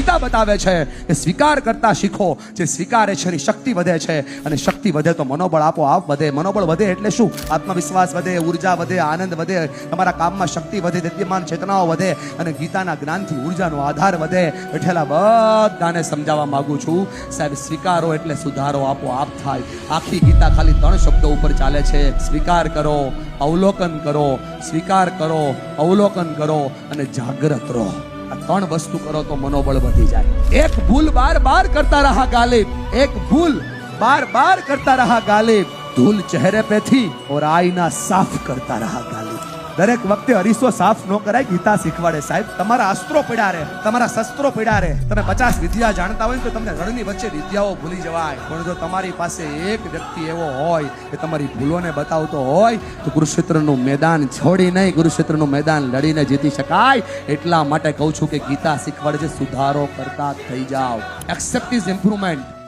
ગીતા બતાવે છે કે સ્વીકાર કરતા શીખો. જે સ્વીકારે છે એની શક્તિ વધે છે, અને શક્તિ વધે તો મનોબળ આપોઆપ વધે. મનોબળ વધે એટલે શું? આત્મવિશ્વાસ વધે, ઉર્જા વધે, આનંદ વધે, તમારા કામમાં શક્તિ વધે, વિદ્યમાન ચેતનાઓ વધે, અને ગીતાના જ્ઞાનથી ઉર્જાનો આધાર વધે. બેઠેલા બધાને સમજાવવા માંગુ છું, સાહેબ સ્વીકારો એટલે સુધારો આપોઆપ થાય. આખી ગીતા ખાલી 3 શબ્દો ઉપર ચાલે છે: સ્વીકાર કરો, અવલોકન કરો, સ્વીકાર કરો, અવલોકન કરો, અને જાગૃત રહો. આ 3 વસ્તુ કરો તો મનોબળ વધી જાય. એક ભૂલ બાર બાર કરતા રહા ગાલિબ, એક ભૂલ बार बार करता रहा गालिब, धूल चेहरे पे थी और आईना साफ करता रहा गालिब. દરેક વખતે અરીસો સાફ ન કરાય. ગીતા શીખવાડે સાહેબ. તમારા અસ્ત્રો પડ્યા રહે, તમારા શસ્ત્રો પડ્યા રહે. તમે 50 વિદ્યા જાણતા હોય તો તમને રણની વચ્ચે વિદ્યાઓ ભૂલી જવાય. પણ જો તમારી પાસે એક વ્યક્તિ એવો હોય કે તમારી ભૂલોને બતાવતો હોય તો કુરુક્ષેત્રનું મેદાન છોડી નહીં, કુરુક્ષેત્રનું મેદાન લડીને જીતી શકાય. એટલા માટે કહું છું કે ગીતા શીખવાડે છે સુધારો કરતા થઈ જાઓ. Accept is improvement.